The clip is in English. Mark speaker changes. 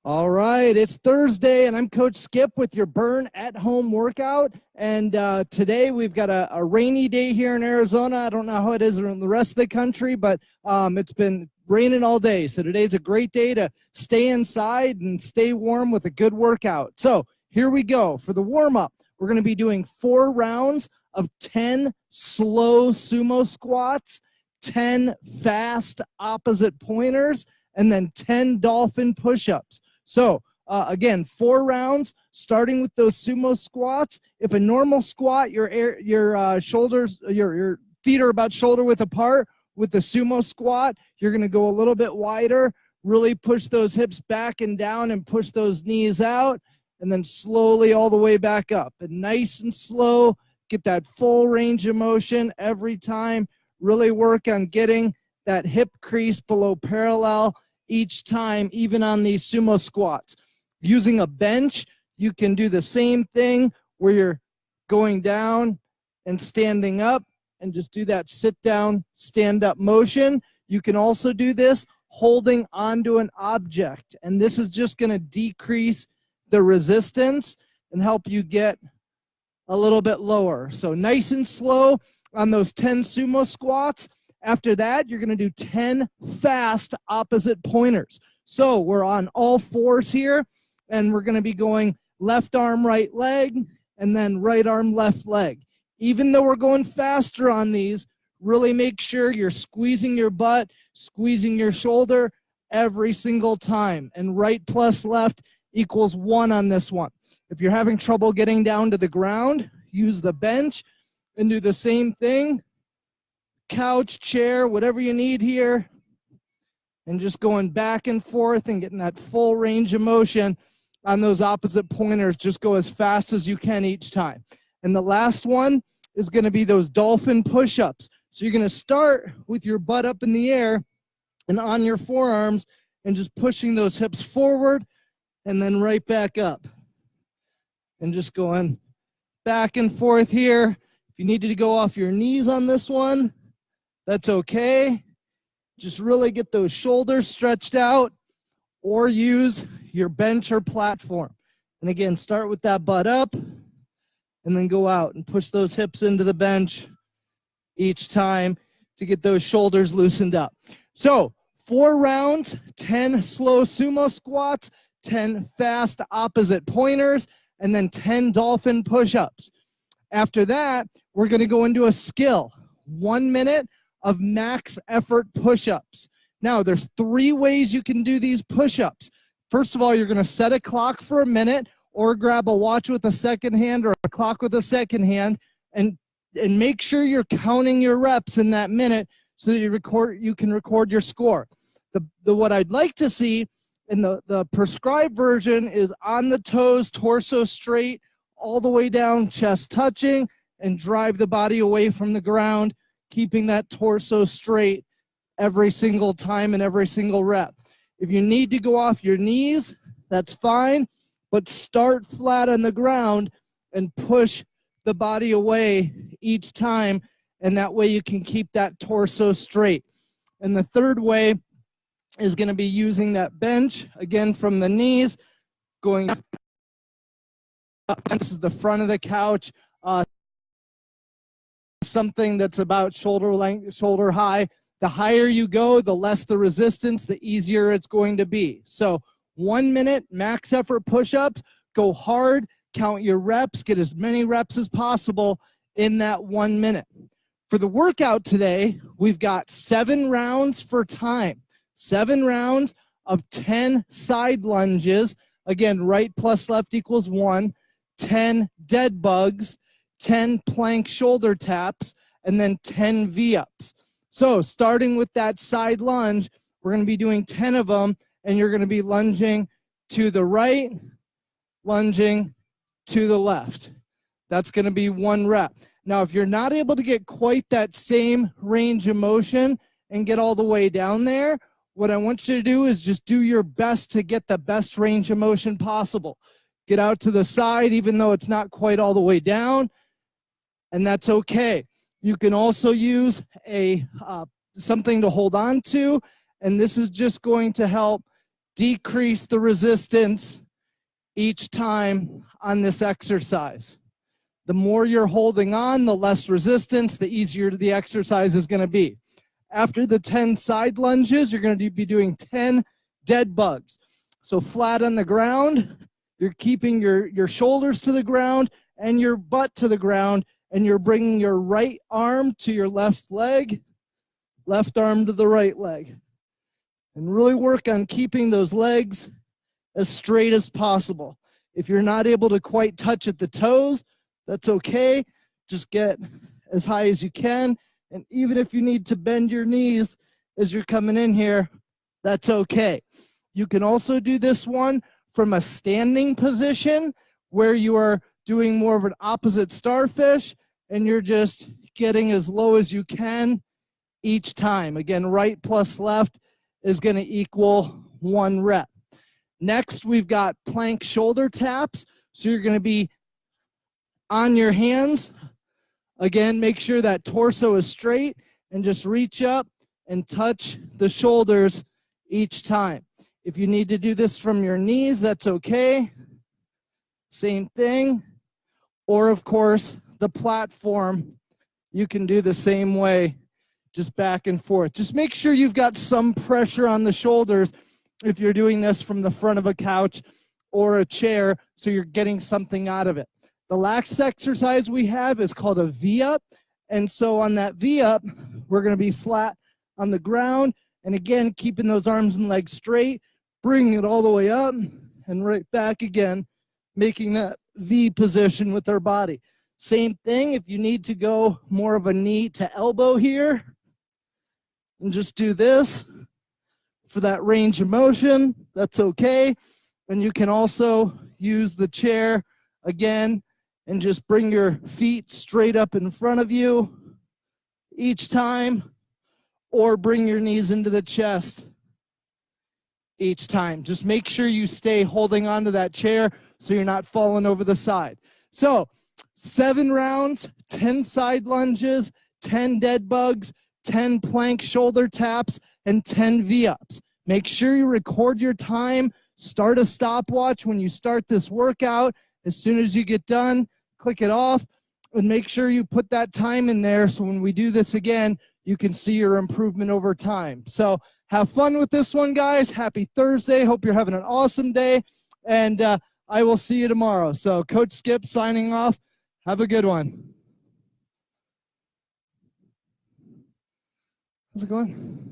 Speaker 1: All right, it's Thursday, and I'm Coach Skip with your Burn at Home workout. And today we've got a rainy day here in Arizona. I don't know how it is in the rest of the country, but it's been raining all day. So today's a great day to stay inside and stay warm with a good workout. So here we go. For the warm-up, we're going to be doing 4 rounds of 10 slow sumo squats, 10 fast opposite pointers, and then 10 dolphin push-ups. So again, 4 rounds, starting with those sumo squats. If a normal squat, your shoulders, your feet are about shoulder width apart. With the sumo squat, you're going to go a little bit wider, really push those hips back and down and push those knees out, and then slowly all the way back up. And nice and slow, get that full range of motion every time. Really work on getting that hip crease below parallel each time, even on these sumo squats. Using a bench, you can do the same thing where you're going down and standing up and just do that sit down, stand up motion. You can also do this holding onto an object, and this is just going to decrease the resistance and help you get a little bit lower. So nice and slow on those 10 sumo squats. After that, you're going to do 10 fast opposite pointers. So we're on all fours here, and we're going to be going left arm, right leg, and then right arm, left leg. Even though we're going faster on these, really make sure you're squeezing your butt, squeezing your shoulder every single time. And right plus left equals 1 on this one. If you're having trouble getting down to the ground, use the bench and do the same thing. Couch, chair, whatever you need here, and just going back and forth and getting that full range of motion on those opposite pointers. Just go as fast as you can each time. And the last one is going to be those dolphin push-ups. So you're going to start with your butt up in the air and on your forearms and just pushing those hips forward and then right back up. And just going back and forth here. If you needed to go off your knees on this one, that's okay. Just really get those shoulders stretched out, or use your bench or platform. And again, start with that butt up and then go out and push those hips into the bench each time to get those shoulders loosened up. So 4 rounds, 10 slow sumo squats, 10 fast opposite pointers, and then 10 dolphin push-ups. After that, we're going to go into a skill. 1 minute of max effort push-ups. Now, there's 3 ways you can do these push-ups. First of all, you're going to set a clock for a minute, or grab a watch with a second hand or a clock with a second hand, and make sure you're counting your reps in that minute so that you can record your score. What I'd like to see in the prescribed version is on the toes, torso straight, all the way down, chest touching, and drive the body away from the ground, keeping that torso straight every single time and every single rep. If you need to go off your knees, that's fine, but start flat on the ground and push the body away each time, and that way you can keep that torso straight. And the third way is going to be using that bench, again from the knees, going up. This is the front of the couch. Something that's about shoulder length, shoulder high. The higher you go, the less the resistance, the easier it's going to be. So 1 minute max effort push-ups, go hard, count your reps, get as many reps as possible in that 1 minute. For the workout today, we've got 7 rounds for time. 7 rounds of 10 side lunges. Again, right plus left equals 1. 10 dead bugs, 10 plank shoulder taps, and then 10 V-ups. So starting with that side lunge, we're going to be doing 10 of them, and you're going to be lunging to the right, lunging to the left. That's going to be 1 rep. Now, if you're not able to get quite that same range of motion and get all the way down there, what I want you to do is just do your best to get the best range of motion possible. Get out to the side, even though it's not quite all the way down, and that's okay. You can also use something to hold on to, and this is just going to help decrease the resistance each time on this exercise. The more you're holding on, the less resistance, the easier the exercise is going to be. After the 10 side lunges, you're going to be doing 10 dead bugs. So flat on the ground, you're keeping your shoulders to the ground and your butt to the ground, and you're bringing your right arm to your left leg, left arm to the right leg. And really work on keeping those legs as straight as possible. If you're not able to quite touch at the toes, that's okay. Just get as high as you can. And even if you need to bend your knees as you're coming in here, that's okay. You can also do this one from a standing position where you are doing more of an opposite starfish and you're just getting as low as you can each time. Again, right plus left is going to equal 1 rep. Next, we've got plank shoulder taps. So you're going to be on your hands. Again, make sure that torso is straight and just reach up and touch the shoulders each time. If you need to do this from your knees, that's okay. Same thing. Or of course, the platform, you can do the same way, just back and forth. Just make sure you've got some pressure on the shoulders if you're doing this from the front of a couch or a chair, so you're getting something out of it. The last exercise we have is called a V-up. And so on that V-up, we're going to be flat on the ground. And again, keeping those arms and legs straight, bringing it all the way up and right back again, making that V position with our body. Same thing if you need to go more of a knee to elbow here. And just do this for that range of motion. That's okay. And you can also use the chair again and just bring your feet straight up in front of you each time, or bring your knees into the chest each time. Just make sure you stay holding onto that chair so you're not falling over the side. So 7 rounds, 10 side lunges, 10 dead bugs, 10 plank shoulder taps, and 10 V-ups. Make sure you record your time. Start a stopwatch when you start this workout. As soon as you get done, click it off and make sure you put that time in there so when we do this again, you can see your improvement over time. So have fun with this one, guys. Happy Thursday. Hope you're having an awesome day. And I will see you tomorrow. So Coach Skip signing off. Have a good one. How's it going?